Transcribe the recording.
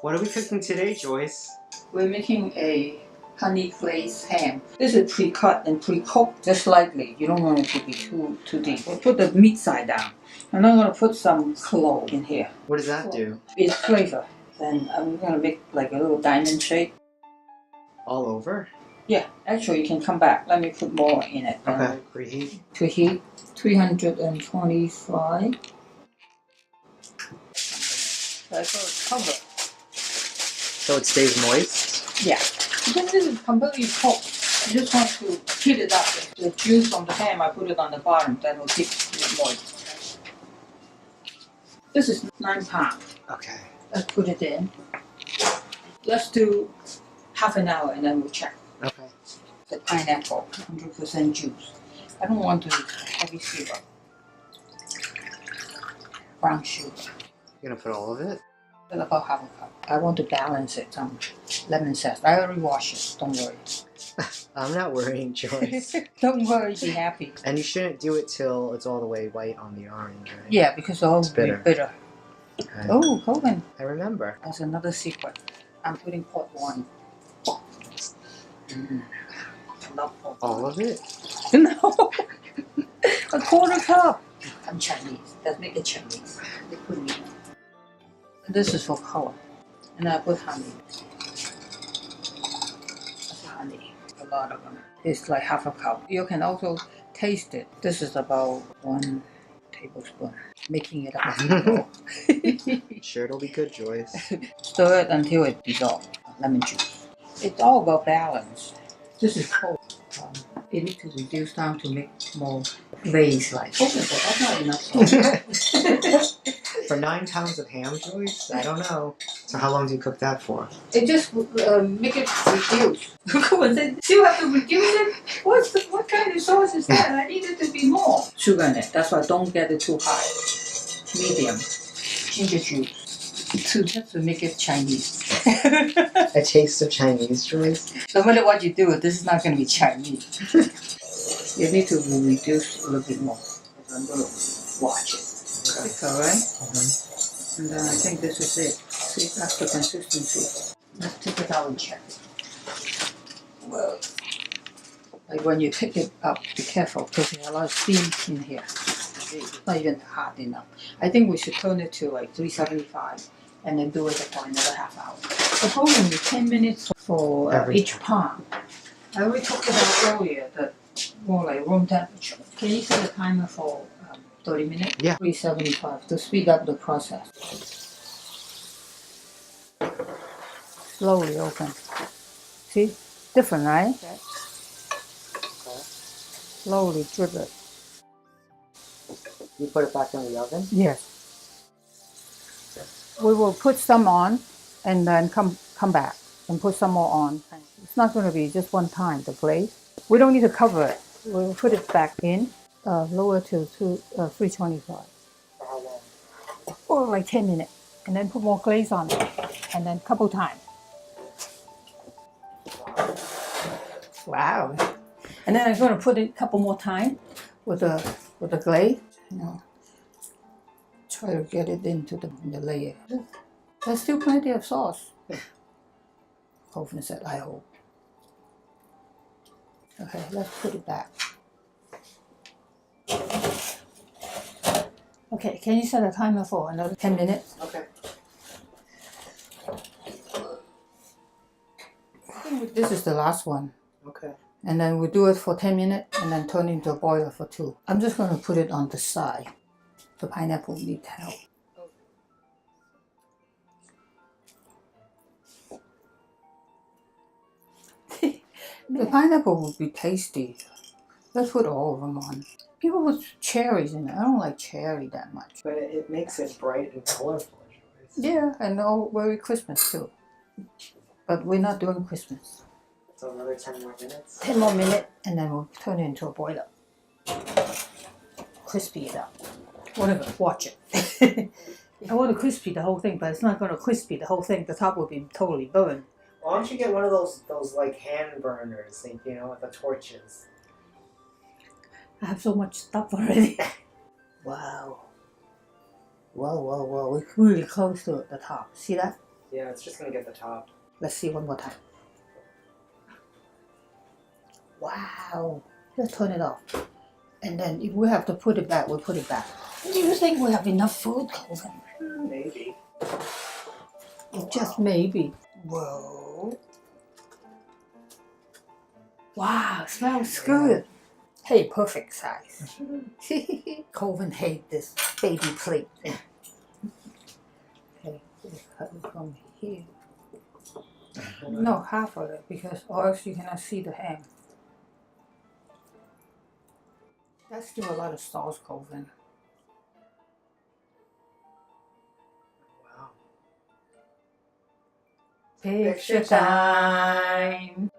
What are we cooking today, Joyce? We're making a honey glazed ham. This is pre-cut and pre-cooked just lightly. You don't want it to be too deep. We'll put the meat side down. And I'm going to put some clove in here. What does that do? It's flavor. Then I'm going to make like a little diamond shape. All over? Yeah, actually you can come back. Let me put more in it. Okay, preheat. Preheat 325. So I put cover. So it stays moist? Yeah. Because this is completely cooked. I just want to heat it up. The juice from the ham, I put it on the bottom. That will keep it moist. This is 9 pounds. Okay. Let's put it in. Let's do half an hour and then we'll check. Okay. The pineapple, 100% juice. I don't want to heavy syrup. Brown sugar. You're gonna put all of it? About half a cup. I want to balance it. Some lemon zest. I already washed it. Don't worry. I'm not worrying, Joyce. Don't worry. Be happy. And you shouldn't do it till it's all the way white on the orange, right? Yeah, because all will be bitter. Okay. Oh, Colvin. I remember. That's another secret. I'm putting port wine. I love port wine. All of it? No. A quarter cup. I'm Chinese. Let's make it Chinese. They put me in. This is for color. And I put honey. That's honey. A lot of them. It's like half a cup. You can also taste it. This is about 1 tablespoon. Making it up as you go. Sure it'll be good, Joyce. Stir it until it dissolves. Lemon juice. It's all about balance. This is cold. You need to reduce down to make more glaze like. Oh, that's not enough salt. For 9 pounds of ham, Joyce? I don't know. So how long do you cook that for? It just make it reduce. Colvin said, "Do you have to reduce it? What kind of sauce is that? I need it to be more." Sugar in it. That's why don't get it too high. Medium. Ginger juice. Just to make it Chinese. A taste of Chinese, Joyce? No matter what you do, this is not going to be Chinese. You need to reduce a little bit more. I'm going to watch it. Okay. Alright? And then I think this is it. See, that's the consistency. Let's take it out and check it. Well, like when you pick it up, be careful because there's a lot of steam in here. It's not even hot enough. I think we should turn it to like 375 and then do it for another half hour. The problem is 10 minutes for each palm. I already talked about earlier that more like room temperature. Can you set a timer for 30 minutes? Yeah. 375 to speed up the process. Slowly open. See? Different, right? Okay. Slowly drip it. You put it back in the oven? Yes. We will put some on and then come back and put some more on. It's not going to be just one time, the glaze. We don't need to cover it. We'll put it back in, lower to 325. For how long? Or like 10 minutes. And then put more glaze on it. And then couple times. Wow. And then I'm going to put it a couple more times with the glaze. You know, try to get it into the layer. There's still plenty of sauce. Colvin said, I hope. Okay, let's put it back. Okay, can you set a timer for another 10 minutes? Okay. I think this is the last one. Okay. And then we'll do it for 10 minutes and then turn it into a boiler for 2. I'm just going to put it on the side. The pineapple needs help. The pineapple would be tasty. Let's put all of them on. People put cherries in it. I don't like cherry that much. But it makes it bright and colorful. Yeah, and all very Christmas too. But we're not doing Christmas. So another 10 more minutes? 10 more minutes and then we'll turn it into a boiler. Crispy it up. Whatever, watch it. I want to crispy the whole thing, but it's not going to crispy the whole thing. The top will be totally burned. Why don't you get one of those like hand burners, like, you know, with the torches? I have so much stuff already. Wow. Whoa. We're really close to the top. See that? Yeah, it's just gonna get the top. Let's see one more time. Wow. Let's turn it off. And then if we have to put it back, we'll put it back. Do you think we have enough food, Colvin? Maybe. Just maybe. Whoa. Wow, smells good. Hey, perfect size. Colvin hates this baby plate. Okay, let's cut it from here. No, half of it, because or else you cannot see the ham. That's still a lot of sauce, Colvin. Wow. Picture time.